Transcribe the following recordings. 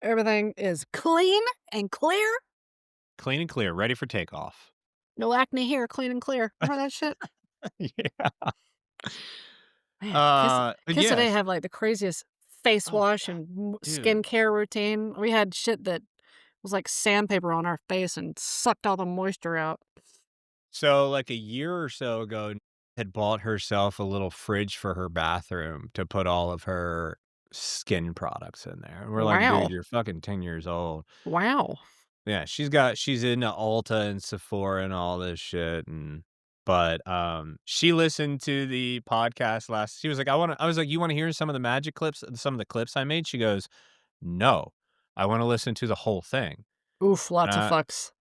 Everything is clean and clear. Clean and clear, ready for takeoff. No acne here, clean and clear. Remember that shit? Yeah. Man, But kids today yes. have, like, the craziest face Oh wash god, and dude. skincare routine. We had shit that was like sandpaper on our face and sucked all the moisture out. So, like, a year or so ago, had bought herself a little fridge for her bathroom to put all of her skin products in there. And we're like, "Dude, Wow. you're fucking 10 years old." Wow. Yeah, she's into Ulta and Sephora and all this shit, and she listened to the podcast last she was like, I was like, "You wanna hear some of the magic clips some of the clips I made?" She goes, "No, I wanna listen to the whole thing." Oof, lots of Uh, fucks.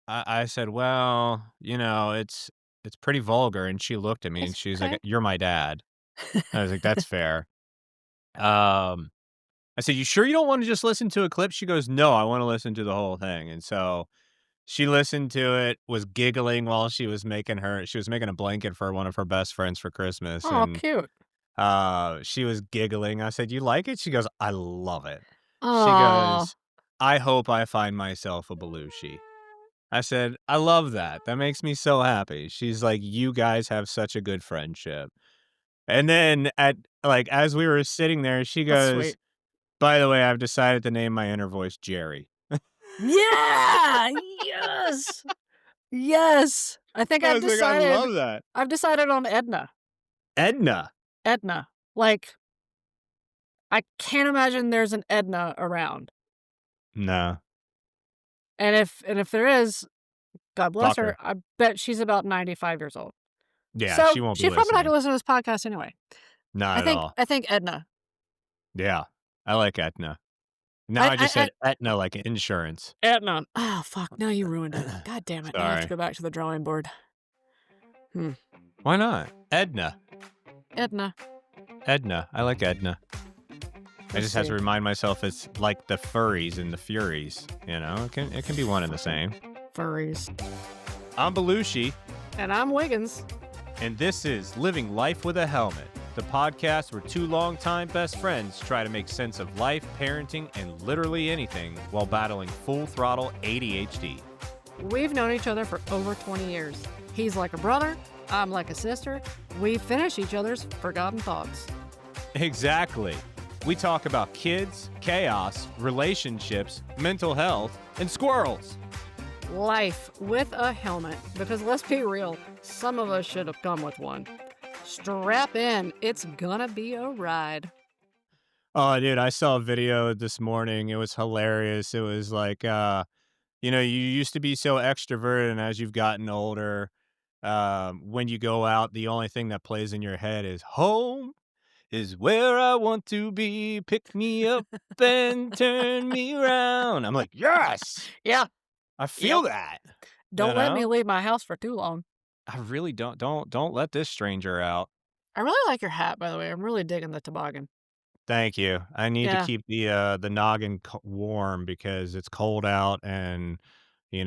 I said, "Well, it's pretty vulgar," and she looked at me and It's she's like, okay. "You're my dad." I was like, "That's fair." Um, I said, "You sure you don't wanna just listen to a clip?" She goes, "No, I wanna listen to the whole thing," and so she listened to it, was giggling while she was making a blanket for one of her best friends for Christmas, Oh, and, cute. she was giggling. I said, "You like it?" She goes, "I love it." She Oh. goes, "I hope I find myself a Belushi." I said, "I love that. That makes me so happy." She's like, "You guys have such a good friendship." And then as we were sitting there, she That's goes, sweet. "By the way, I've decided to name my inner voice Jerry." Yeah! Yes! Yes! I think I was like, "I love that." I've decided on Edna. Edna. Edna. Like, I can't imagine there's an Edna around. No. And if there is, God bless Fuck her, her. I bet she's about 95 years old. Yeah, So, she won't be she's probably not listening. gonna listen to this podcast anyway. Not I at think all. I think Edna. Yeah. I like Etna. Now I I I just I said Etna like insurance. Edna. Oh, fuck, now you ruined it. God damn it, now I have to Sorry. go back to the drawing board. Hmm. Why not? Edna. Edna. Edna. I like Edna. I Let's just have to see. remind myself it's like the furries and the furies, It can be one and the same. Furries. I'm Belushi, And I'm Wiggins. and this is Living Life with a Helmet, the podcast where two longtime best friends try to make sense of life, parenting, and literally anything while battling full throttle ADHD. We've known each other for over 20 years. He's like a brother, I'm like a sister. We finish each other's forgotten thoughts. Exactly. We talk about kids, chaos, relationships, mental health, and squirrels. Life with a helmet, because let's be real, some of us should have come with one. Strap in, it's gonna be a ride. Oh, dude, I saw a video this morning. It was hilarious. It was like, you used to be so extroverted, and as you've gotten older, when you go out, the only thing that plays in your head is home is where I want to be. Pick me up and turn me around. I'm like, yes, Yeah, I yep. feel that. You Don't let me know, leave my house for too long. I really don't let this stranger out. I really like your hat, by the way. I'm really digging the toboggan. Thank you. I need to Yeah. keep the noggin warm because it's cold out, and we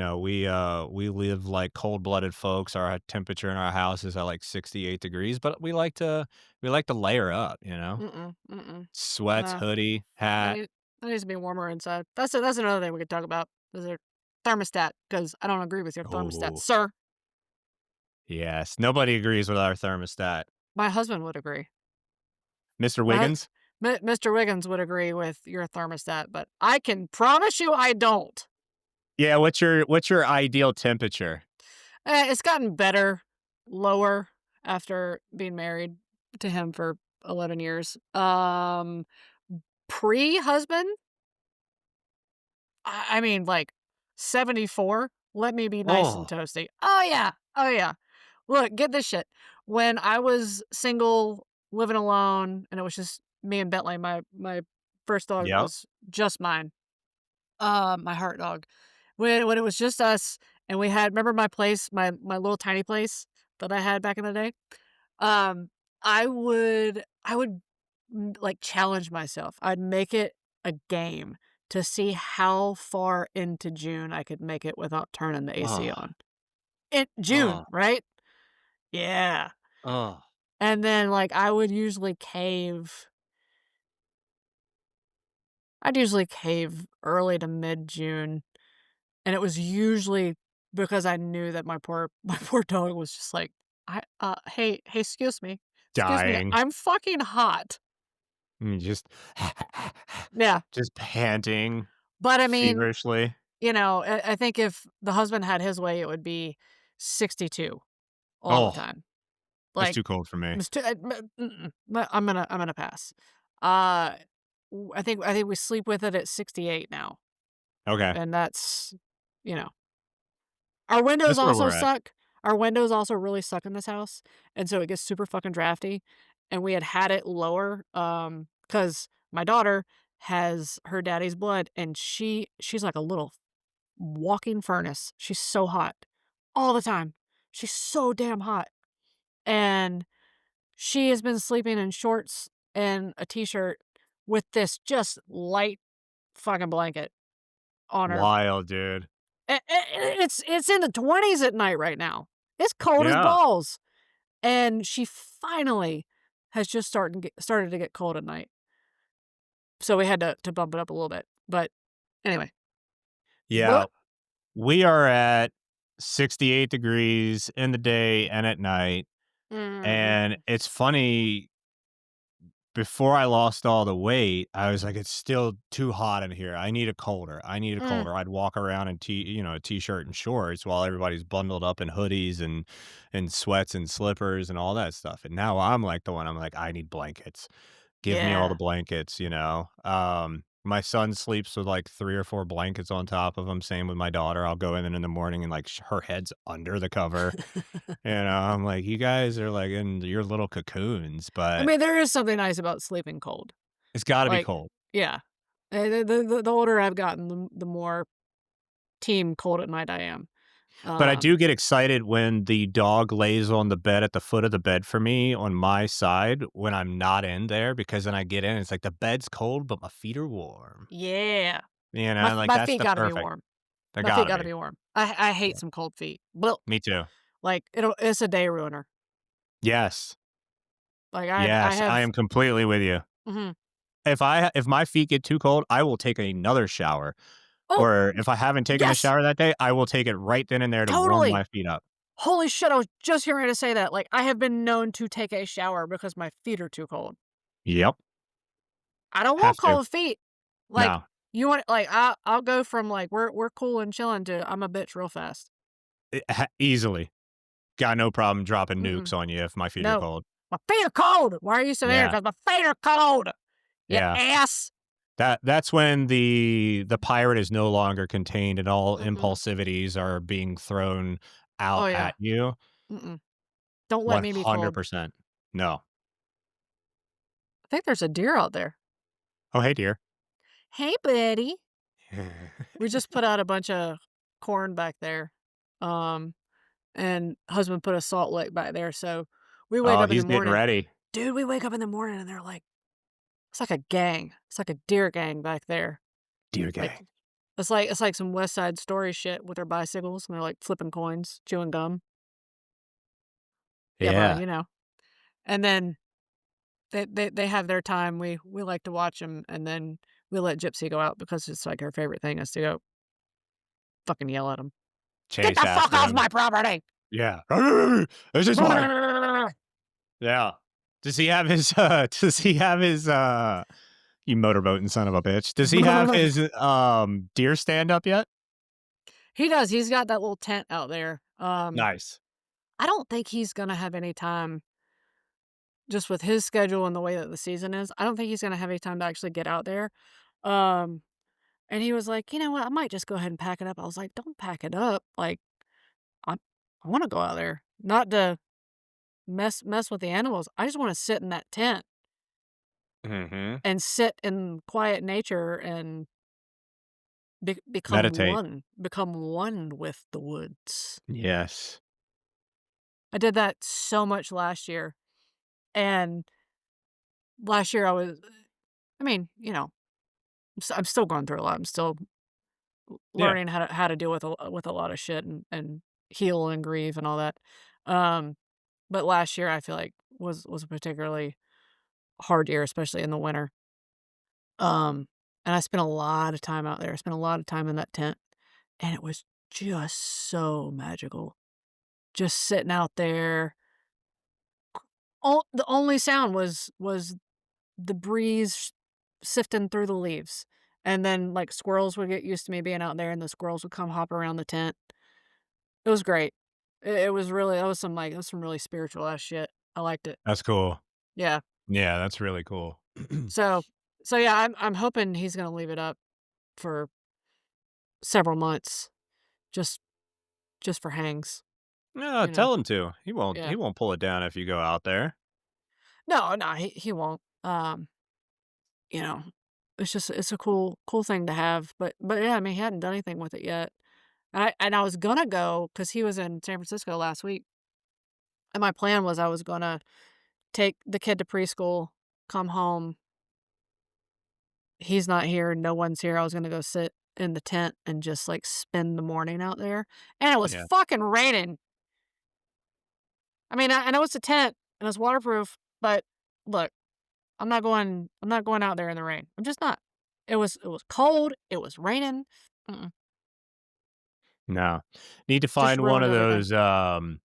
live like cold-blooded folks. Our temperature in our house is at like 68 degrees, but we like to layer up, Mm-mm. Mm-mm. Sweats, No. hoodie, I hat. need it needs to be warmer inside. That's another thing we could talk about. Is there thermostat? Because I don't agree with your thermostat, Oh, sir. yes. Nobody agrees with our thermostat. My husband would agree. Mr. My hu Wiggins? Mr. Wiggins would agree with your thermostat, but I can promise you I don't. Yeah, what's your ideal temperature? It's gotten better, lower after being married to him for 11 years. Pre-husband, I mean, like, 74, let me be nice and Oh, toasty. Oh, yeah. Oh, yeah. Look, get this shit. When I was single, living alone, and it was just me and Bentley, my first dog yep. was just mine, my heart dog. When it was just us and we had remember my place, my little tiny place that I had back in the day? Um, I would, like, challenge myself. I'd make it a game to see how far into June I could make it without turning the AC Oh, on. In oh, June, right? Yeah. oh. And then, like, I would usually cave I'd usually cave early to mid-June, and it was usually because I knew that my poor my poor dog was just like, hey, excuse me, Dying. I'm fucking hot." And just Yeah, just panting but I mean, feverishly. I think if the husband had his way, it would be 62 all the Oh, time. that's Like, too cold for me. it's too I'm gonna pass. Uh, I think we sleep with it at 68 now, Okay. and that's you know our windows That's where also we're at. suck. Our windows also really suck in this house, and so it gets super fucking drafty, and we had it lower, because my daughter has her daddy's blood, and she's like a little walking furnace. She's so hot all the time. She's so damn hot, and she has been sleeping in shorts and a t-shirt with this just light fucking blanket on her. Wild, dude. It's in the 20s at night right now. It's cold as Yeah. balls, and she finally has just started to get cold at night, so we had to bump it up a little bit, but anyway. Yeah. But We are at 68 degrees in the day and at night, and Mhm. it's funny, before I lost all the weight, I was like, "It's still too hot in here. I need a colder. I need a Mm. colder." I'd walk around in a t-shirt and shorts while everybody's bundled up in hoodies and sweats and slippers and all that stuff, and now I'm like the one, I'm like, "I need blankets. Give me all the Yeah. blankets," you know? My son sleeps with, like, 3 or 4 blankets on top of him, same with my daughter. I'll go in the morning and, like, her head's under the cover, I'm like, "You guys are, like, in your little cocoons," I but mean, there is something nice about sleeping cold. it's gotta be Like, cold. yeah. The older I've gotten, the more team cold at night I am. But I Uh, do get excited when the dog lays on the bed at the foot of the bed for me on my side when I'm not in there, because then I get in, it's like the bed's cold, but my feet are warm. yeah. Like, My that's feet the gotta be perfect. warm. They My feet gotta gotta be. be warm. I hate Yeah. some cold feet. Blech. Me too. Like, it's a day ruiner. Yes. Like, I Yes, I have am completely with you. mhm. If my feet get too cold, I will take another shower, Oh, or if I haven't taken a yes! shower that day, I will take it right then and there to warm Totally! my feet up. Holy shit, I was just getting ready to say that. Like, I have been known to take a shower because my feet are too cold. Yep. I don't want Have to. cold feet. Like, No. you want like, I'll go from, like, we're cool and chilling to I'm a bitch real fast. Easily. Got no problem dropping Mm-mm. nukes on you if my feet are No. cold. "My feet are cold." "Why are you so angry?" Yeah. "'Cause my feet are cold, you Yeah. ass." That's when the pirate is no longer contained and all Mm-mm. impulsivities are being thrown Oh, out yeah. at you. Mm-mm. Don't let me be cold. 100%. No. I think there's a deer out there. "Oh, hey, dear." "Hey, buddy." We just put out a bunch of corn back there, um, and husband put a salt lick back there, so we wake Oh, up in the he's getting morning. ready. Dude, we wake up in the morning and they're like it's like a gang. It's like a deer gang back there. Dear Like, gang. it's like some West Side Story shit with their bicycles, and they're, like, flipping coins, chewing gum. Yeah, bro, Yeah. and then they have their time, we like to watch them, and then we let Gypsy go out because it's, like, her favorite thing is to go fucking yell at them. "Get Chase the fuck after off him. my property!" Yeah. "This is mine." Yeah. Does he have his, does he have his, you motorboating son of a bitch. Does he have his, deer stand up yet? He does, he's got that little tent out there. Nice. I don't think he's gonna have any time just with his schedule and the way that the season is, I don't think he's gonna have any time to actually get out there. Um, and he was like, "You know what? I might just go ahead and pack it up." I was like, "Don't pack it up. Like, I I wanna go out there, not to mess with the animals. I just wanna sit in that tent Mhm. and sit in quiet nature and Meditate. become one with the woods." Yes. I did that so much last year, and last year I mean, I'm still going through a lot. I'm still Yeah. learning how to deal with a lot of shit and heal and grieve and all that. Um, but last year I feel like was a particularly hard year, especially in the winter. Um and I spent a lot of time out there. I spent a lot of time in that tent, and it was just so magical. Just sitting out there. The only sound was the breeze sifting through the leaves, and then, like, squirrels would get used to me being out there, and the squirrels would come hop around the tent. It was great. It was really that was some, like, that was some really spiritual ass shit. I liked it. That's cool. Yeah. Yeah, that's really cool. So yeah, I'm hoping he's gonna leave it up for several months just for hangs, Yeah, you know? tell him to. Yeah. He won't pull it down if you go out there. No, no, he won't. You know, it's just it's a cool thing to have, but yeah, I mean, he hadn't done anything with it yet. And I was gonna go because he was in San Francisco last week, and my plan was I was gonna take the kid to preschool, come home, he's not here, no one's here, I was gonna go sit in the tent and just, like, spend the morning out there, and it was Yeah. fucking raining. I mean, I know it's a tent and it's waterproof, but look, I'm not going out there in the rain. I'm just not. It was cold, it was raining. Mm-mm. No. Need to Just find one ruined of everything. those, I'm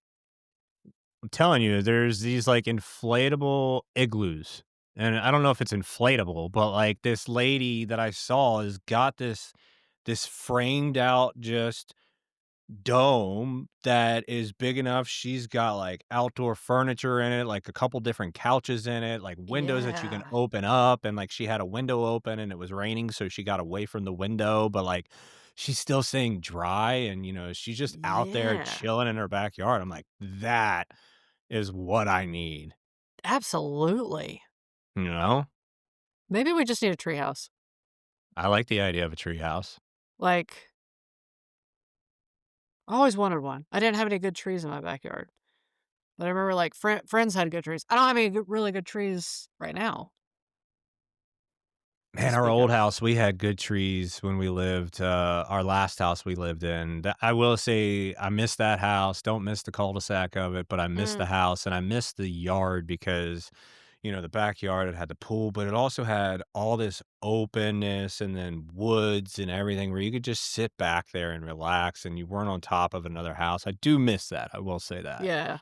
telling you, there's these, like, inflatable igloos, and I don't know if it's inflatable, but, like, this lady that I saw has got this framed out just dome that is big enough. She's got like outdoor furniture in it, like a couple different couches in it, like windows that you can Yeah. open up. And like she had a window open and it was raining. So she got away from the window, but like she's still staying dry. And, she's just out there Yeah. chilling in her backyard. I'm like, that is what I need. Absolutely. You know, Maybe we just need a treehouse. I like the idea of a treehouse. Like, I always wanted one. I didn't have any good trees in my backyard. But I remember, like, friends had good trees. I don't have any really good trees right now to Man, our speak old of. house, we had good trees when we lived, our last house we lived in. I will say I miss that house, don't miss the cul-de-sac of it, but I miss the Mm, house and I miss the yard because, the backyard, it had the pool, but it also had all this openness and then woods and everything where you could just sit back there and relax and you weren't on top of another house. I do miss that, I will say that. yeah.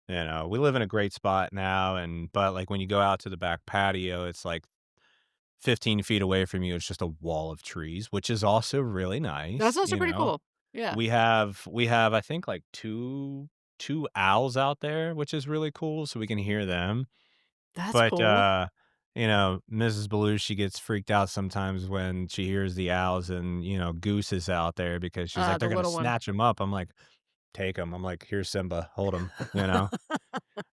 We live in a great spot now but, like, when you go out to the back patio, it's like 15 feet away from you, it's just a wall of trees, which is also really That's nice, also pretty cool. Yeah. We have, I think, like, 2 owls out there, which is really cool, so we can hear them. That's But, cool. Mrs. Belushi gets freaked out sometimes when she hears the owls and, Goose is out there because she's like, The "They're gonna little one. snatch him up." I'm like, "Take him." I'm like, "Here's Simba, hold him," you know?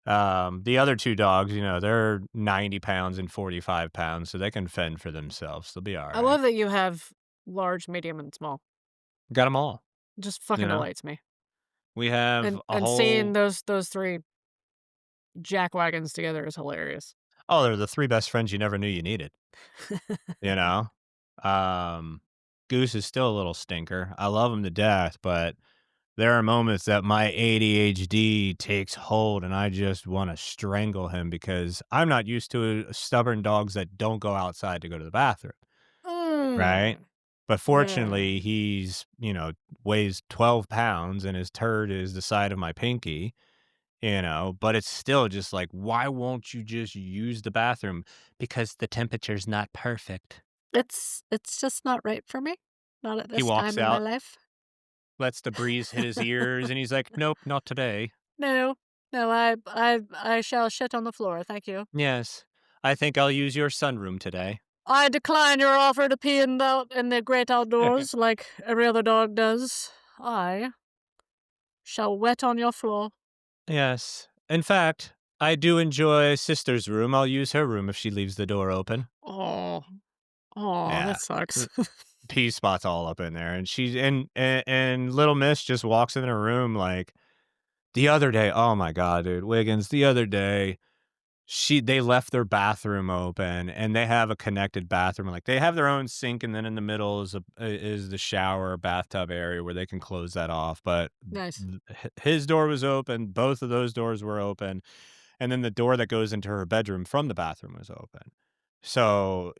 The other 2 dogs, they're 90 pounds and 45 pounds, so they can fend for themselves. They'll be I alright. love that you have large, medium, and small. Got them all, Just you fucking know? delights me. We have a And seeing whole those 3 jack wagons together is hilarious. oh, they're the 3 best friends you never knew you needed, you know? Um, Goose is still a little stinker. I love him to death, but there are moments that my ADHD takes hold and I just wanna strangle him because I'm not used to stubborn dogs that don't go outside to go to the bathroom. Right? Mm. But Yeah. fortunately, weighs 12 pounds and his turd is the side of my pinky, but it's still just like, why won't you just use the bathroom? Because the temperature's not perfect. It's just not right for me. Not at He this walks time in my out, life. lets the breeze hit his ears, and he's like, nope, not today. No. No, I shall shit on the floor, thank you. Yes, I think I'll use your sunroom today. I decline your offer to pee in the great outdoors like every other dog does. I shall wet on your floor. Yes. In fact, I do enjoy sister's room. I'll use her room if she leaves the door open. Oh. Oh, Yeah. that sucks. Pea spots all up in there, and she's and little miss just walks in her room like the other day. Oh my god, dude, Wiggins, the other day, they left their bathroom open, and they have a connected bathroom, like, they have their own sink, and then in the middle is the shower, bathtub area where they can close that off, but Nice. his door was open, both of those doors were open, and then the door that goes into her bedroom from the bathroom was open. So,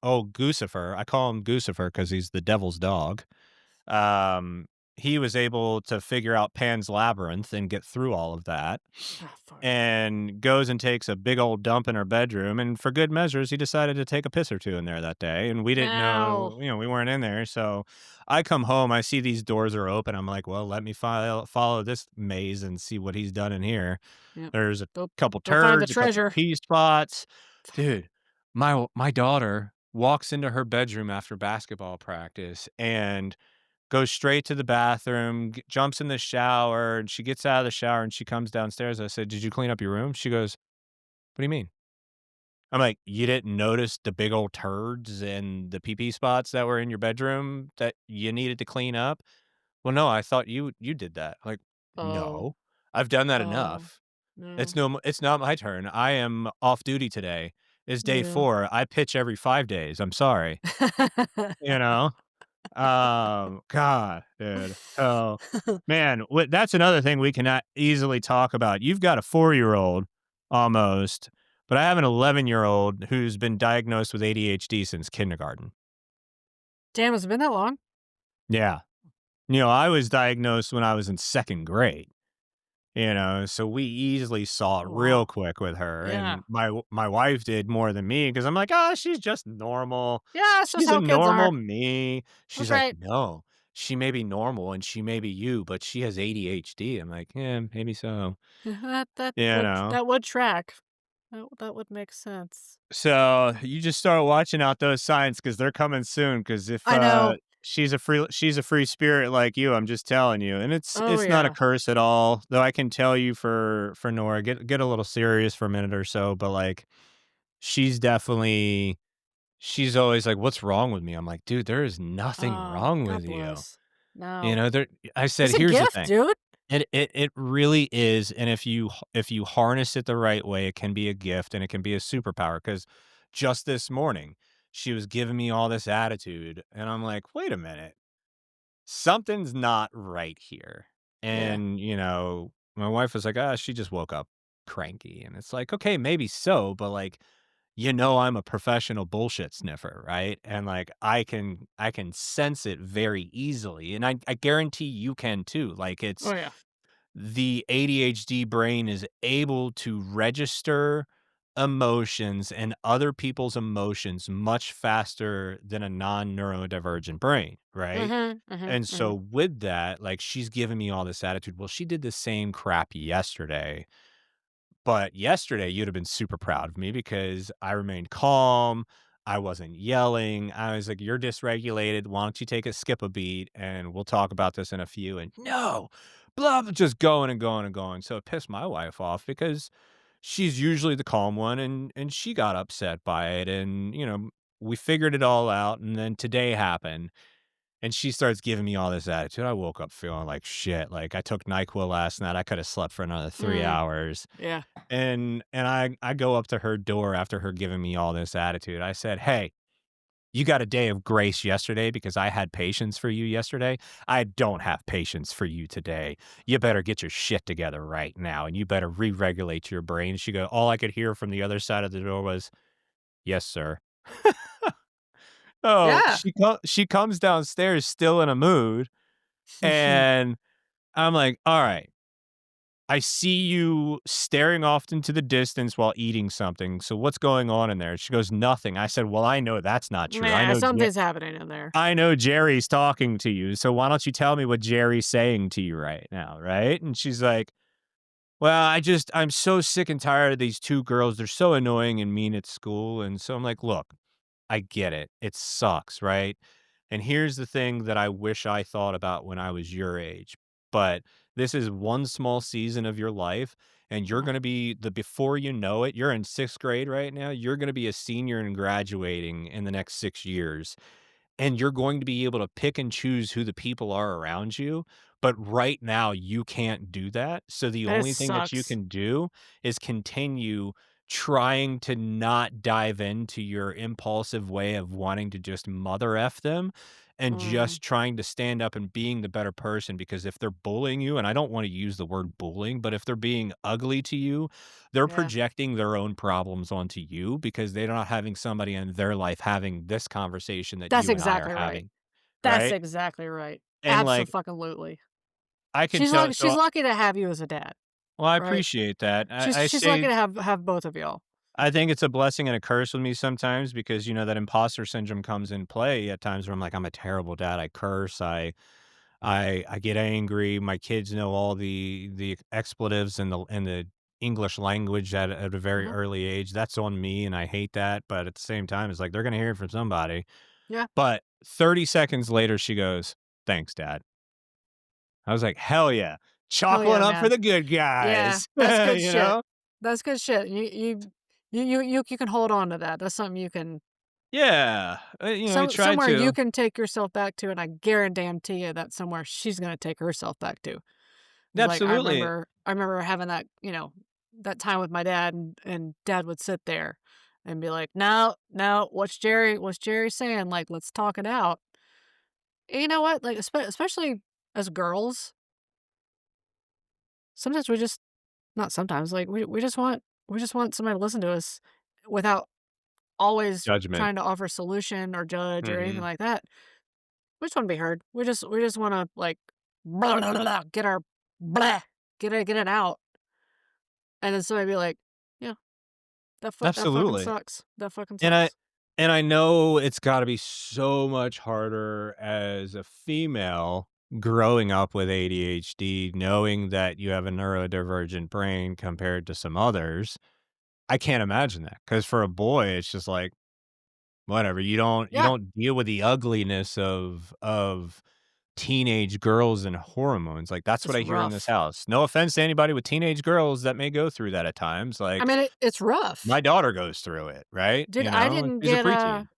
old Goosifer, I call him Goosifer because he's the devil's dog. Um, he was able to figure out Pan's Labyrinth and get through all of that, Ah, fuck. and goes and takes a big old dump in her bedroom, and for good measures, he decided to take a piss or 2 in there that day, and we didn't No. know, we weren't in there, so I come home, I see these doors are open, I'm like, "Well, let me follow this maze and see what he's done in here." Yep. There's a Go couple go find the turds, a couple treasure. pee spots. Fuck. Dude, my daughter walks into her bedroom after basketball practice and goes straight to the bathroom, jumps in the shower, and she gets out of the shower and she comes downstairs. I said, "Did you clean up your room?" She goes, "What do you mean?" I'm like, "You didn't notice the big old turds and the pee pee spots that were in your bedroom that you needed to clean up?" "Well, no, I thought you did that." I'm like, Oh. "No, I've done that Oh. enough. No. It's not my turn. I am off duty today. It's day Yeah. 4. I pitch every 5 days. I'm sorry." You know? God, dude. So, man, that's another thing we cannot easily talk about. You've got a 4-year-old almost, but I have an 11-year-old who's been diagnosed with ADHD since kindergarten. Damn, has it been that long? Yeah. I was diagnosed when I was in 2nd grade. So we easily saw it Oh, real wow. quick with her, Yeah. and my wife did more than me because 'cause I'm like, "Oh, she's just normal. Yeah, it's just She's a how kids normal are. me." That's She's like, right. "No, she may be normal and she may be you, but she has ADHD." I'm like, "Yeah, maybe so." That You would know? that would track. That would make sense. So, you just start watching out those signs because 'cause they're coming soon. Because if, I know. she's a free spirit like you, I'm just telling you, and Oh, it's not a yeah. curse at all, though I can tell you for Nora, get a little serious for a minute or so, but, like, she's definitely she's always like, "What's wrong with me?" I'm like, "Dude, there is nothing Oh, wrong with God you." bless. No. There I said, It's a "Here's the gift, thing." dude. It really is, and if you harness it the right way, it can be a gift and it can be a superpower. Because just this morning, she was giving me all this attitude, and I'm like, "Wait a minute, something's not right here." Yeah. And, my wife was like, "Ah, she just woke up cranky." And it's like, "Okay, maybe so, but, like, I'm a professional bullshit sniffer, right? And, like, I can sense it very easily, and I guarantee you can too. Like, Oh, it's yeah. the ADHD brain is able to register emotions and other people's emotions much faster than a non-neurodivergent brain, right? Mhm, mhm, And so mhm. with that, like, she's giving me all this attitude. Well, she did the same crap yesterday, but yesterday, you'd have been super proud of me because I remained calm. I wasn't yelling. I was like, "You're dysregulated. Why don't you take a skip a beat and we'll talk about this in a few." And no, blah, blah, just going and going and going. So it pissed my wife off because she's usually the calm one, and she got upset by it. And, we figured it all out. And then today happened and she starts giving me all this attitude. I woke up feeling like shit. Like, I took NyQuil last night. I could have slept for another 3 Mm, hours. yeah. And I go up to her door after her giving me all this attitude. I said, "Hey, you got a day of grace yesterday because I had patience for you yesterday. I don't have patience for you today. You better get your shit together right now, and you better re-regulate your brain." She go All I could hear from the other side of the door was, "Yes, sir." Oh, Yeah. she comes downstairs still in a mood, and I'm like, "All right. I see you staring off into the distance while eating something. So what's going on in there?" She goes, "Nothing." I said, "Well, I know that's not true. Nah, something's happening in there. I know Jerry's talking to you. So why don't you tell me what Jerry's saying to you right now, right?" And she's like, "Well, I'm so sick and tired of these 2 girls. They're so annoying and mean at school." And so I'm like, "Look, I get it. It sucks, right? And here's the thing that I wish I thought about when I was your age. But this is one small season of your life, and you're Mhm. going to be before you know it, you're in 6th grade right now. You're going to be a senior and graduating in the next 6 years. And you're going to be able to pick and choose who the people are around you. But right now, you can't do that. So the It only thing that you sucks. can do is continue trying to not dive into your impulsive way of wanting to just mother F them and Mm, just trying to stand up and being the better person because if they're bullying you, and I don't want to use the word bullying, but if they're being ugly to you, they're yeah. projecting their own problems onto you because they're not having somebody in their life having this conversation that That's you and I are exactly right. having, That's right? exactly right. And like Abso-fucking-lutely. I can tell She's so lucky to have you as a dad, well, I right? appreciate that. I She's lucky say to have both of y'all. I think it's a blessing and a curse with me sometimes because, that imposter syndrome comes in play at times where I'm like, I'm a terrible dad. I curse. I get angry. My kids know all the expletives and the English language at a very Mhm. early age. That's on me, and I hate that. But at the same time, it's like they're gonna hear it from somebody. Yeah. But 30 seconds later, she goes, "Thanks, Dad." I was like, "Hell yeah, chalk Hell one yeah, up for man. the good Yeah, guys," that's good you shit. know? That's good shit. You can hold on to that. That's something you can Yeah, you try somewhere you to. can take yourself back to, and I guarantee you that's somewhere she's gonna take herself back to. It's like, Absolutely. I remember having that, that time with my dad, and dad would sit there and be like, "No, no, what's Jerry saying? Like, let's talk it out." And you know what? Like, especially as girls, sometimes we just not sometimes, like, we just want somebody to listen to us without always Judgment. trying to offer solution or judge or anything Mhm. like that. We just wanna be heard. We just wanna, like, blah, blah, blah, blah, get our blah, get it out, and then somebody be like, "Yeah, that fucking Absolutely. sucks. That fucking And I sucks." and I know it's gotta be so much harder as a female growing up with ADHD, knowing that you have a neurodivergent brain compared to some others. I can't imagine that because for a boy, it's just like, whatever, you Yeah, don't deal with the ugliness of teenage girls and hormones, like, that's what it's I hear in this rough. house. No offense to anybody with teenage girls that may go through that at times, I like, mean, it's my rough. daughter goes through it, right? Dude, I didn't She's a get, preteen.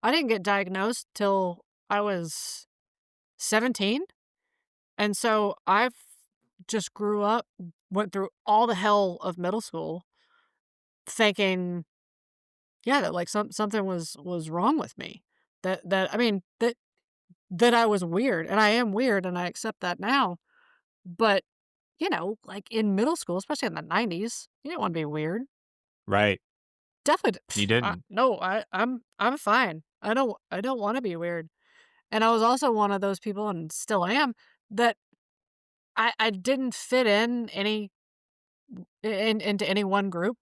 I didn't get diagnosed till I was 17, and so I've just grew up, went through all the hell of middle school thinking, yeah, that, like, something was wrong with me. That I mean, that I was weird, and I am weird, and I accept that now, but, like, in middle school, especially in the '90s, you didn't wanna be weird. Right. Definitely You didn't. no, I'm fine. I don't wanna be weird, and I was also one of those people, and still am, that I didn't fit in any into any one group.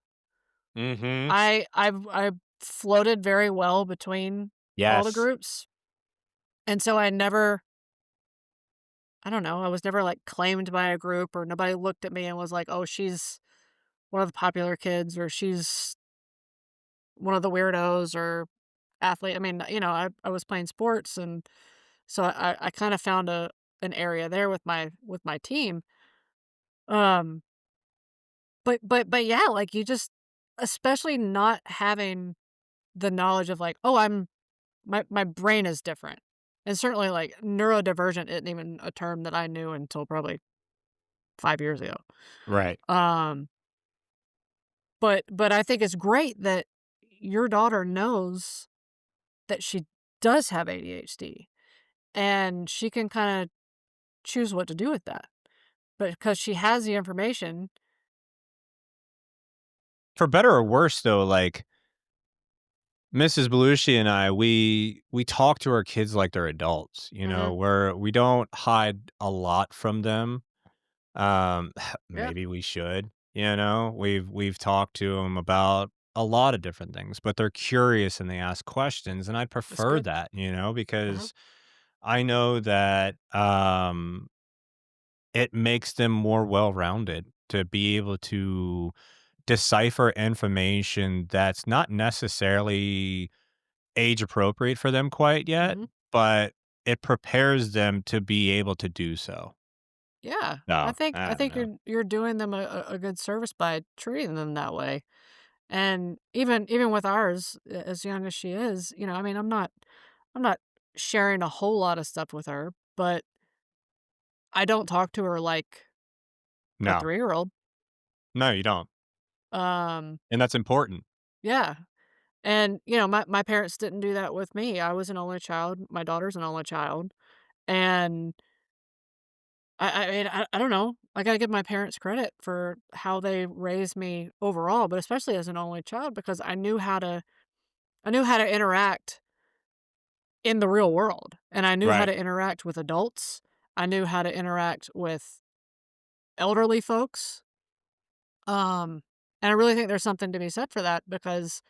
Mhm. I floated very well between all the Yes. groups, and so I don't know, I was never, like, claimed by a group, or nobody looked at me and was like, "Oh, she's one of the popular kids," or "She's one of the weirdos," or athlete. I mean, I was playing sports, and so I kinda found an area there with my team. Um, but yeah, like, you just especially not having the knowledge of, like, "Oh, my brain is different." And certainly, like, neurodivergent isn't even a term that I knew until probably 5 years ago. Right. Um, but I think it's great that your daughter knows that she does have ADHD, and she can kinda choose what to do with that. But because she has the information. For better or worse, though, like, Mrs. Belushi and I, we talk to our kids like they're adults, Mhm. where we don't hide a lot from them. Um, Yeah, maybe we should, We've talked to them about a lot of different things, but they're curious and they ask questions, and I that's prefer good. that, Uh-huh. because I know that, it makes them more well-rounded to be able to decipher information that's not necessarily age appropriate for them quite yet, Mhm. but it prepares them to be able to do so. Yeah. No, I I don't think know. you're doing them a good service by treating them that way. And even with ours, as young as she is, I mean, I'm not sharing a whole lot of stuff with her, but I don't talk to her like a No. 3-year-old. No, you don't. Um, And that's important. yeah, and, my parents didn't do that with me. I was an only child, my daughter's an only child, and I don't know. I gotta give my parents credit for how they raised me overall, but especially as an only child because I knew how to interact in the real world, and I knew how Right. to interact with adults. I knew how to interact with elderly folks. And I really think there's something to be said for that because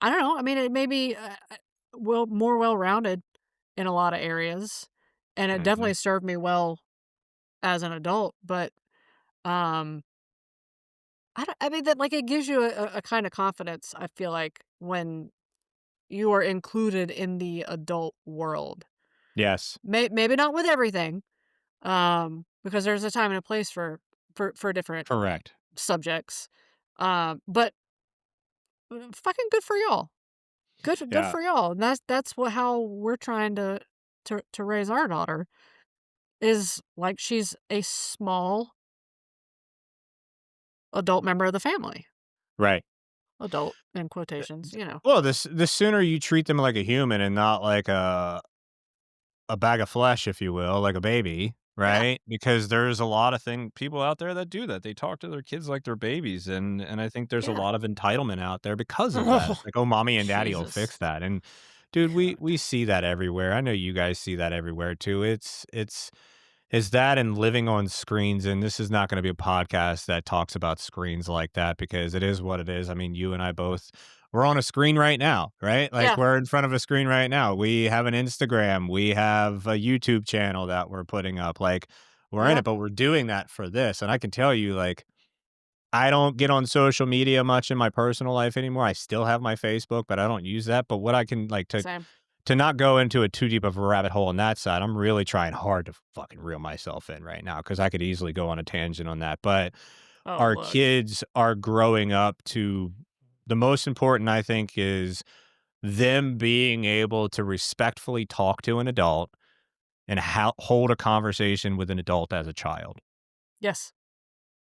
I don't know. I mean, it may be more well-rounded in a lot of areas, and it Mhm. definitely served me well as an adult. But um, I mean that like it gives you a kind of confidence. I feel like when you are included in the adult world, Yes. maybe not with everything, because there's a time and a place for different Correct. subjects. But fucking good for y'all. Good Yeah. for y'all, and that's how we're trying to raise our daughter, is like she's a small adult member of the family. Right. Adult in quotations. Well, the sooner you treat them like a human and not like a bag of flesh, if you will, like a baby, Yeah. right? Because there's a lot of people out there that do that. They talk to their kids like they're babies, and I think there's a Yeah. lot of entitlement out there because of that. It's like, "Oh, mommy and daddy will Jesus. fix that." And dude, God. we see that everywhere. I know you guys see that everywhere too. It's that and living on screens, and this is not gonna be a podcast that talks about screens like that because it is what it is. I mean, you and I both we're on a screen right now, right? Like, Yeah. we're in front of a screen right now. We have an Instagram, we have a YouTube channel that we're putting up, like, we're in Yeah. it, but we're doing that for this, and I can tell you, like, I don't get on social media much in my personal life anymore. I still have my Facebook, but I don't use that, but what I can like, Same. to not go into a too deep of a rabbit hole on that side, I'm really trying hard to fucking reel myself in right now because I could easily go on a tangent on that. But Oh, our look. kids are growing up to the most important, I think, is them being able to respectfully talk to an adult and hold a conversation with an adult as a child Yes.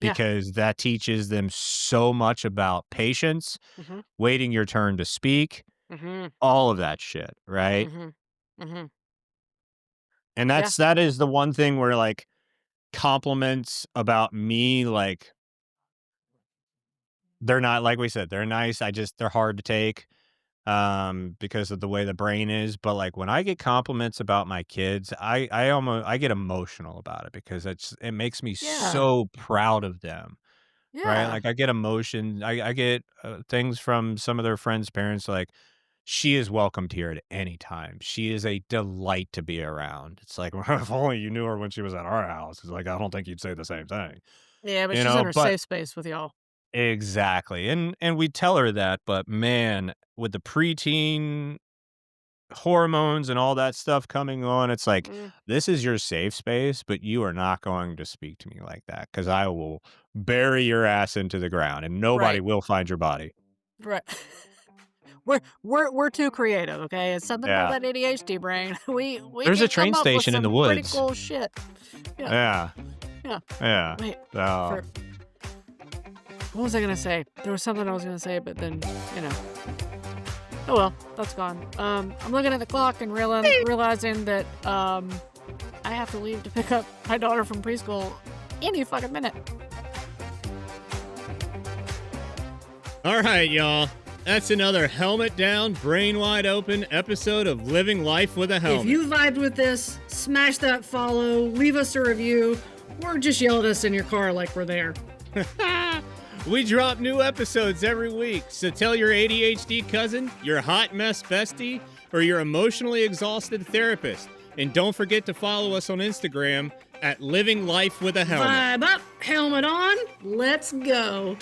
Yeah. because that teaches them so much about patience, Mhm. waiting your turn to speak, Mhm. all of that shit, right? Mhm. Mhm. And Yeah. that is the one thing where like compliments about me, like they're not like we said, they're nice. They're hard to take because of the way the brain is. But like when I get compliments about my kids, I get emotional about it because it makes me Yeah. so proud of them. Right? Yeah. Like I get emotion. I get things from some of their friends' parents like she is welcomed here at any time. She is a delight to be around. It's like, well, if only you knew her when she was at our house. It's like, I don't think you'd say the same thing, Yeah, but she's in her but safe space with y'all. exactly. And we tell her that, but man, with the preteen hormones and all that stuff coming on, it's like, Mm. this is your safe space, but you are not going to speak to me like that because I will bury your ass into the ground and nobody Right. will find your body. Right. We're too creative, okay? It's something about Yeah. that ADHD brain. We There's a can train come up with station in the some pretty woods. cool shit. Yeah, Yeah. yeah. Yeah. Wait, So for what was I gonna say? There was something I was gonna say, but then, you know. Oh well, that's gone. I'm looking at the clock and realizing that I have to leave to pick up my daughter from preschool any fucking minute. all right, y'all. That's another helmet down, brain wide open episode of Living Life with a If Helmet. you vibed with this, smash that follow, leave us a review, or just yell at us in your car like we're there. We drop new episodes every week, so tell your ADHD cousin, your hot mess bestie, or your emotionally exhausted therapist. And don't forget to follow us on Instagram at Living Life with a Helmet. Vibe up, helmet on, let's go.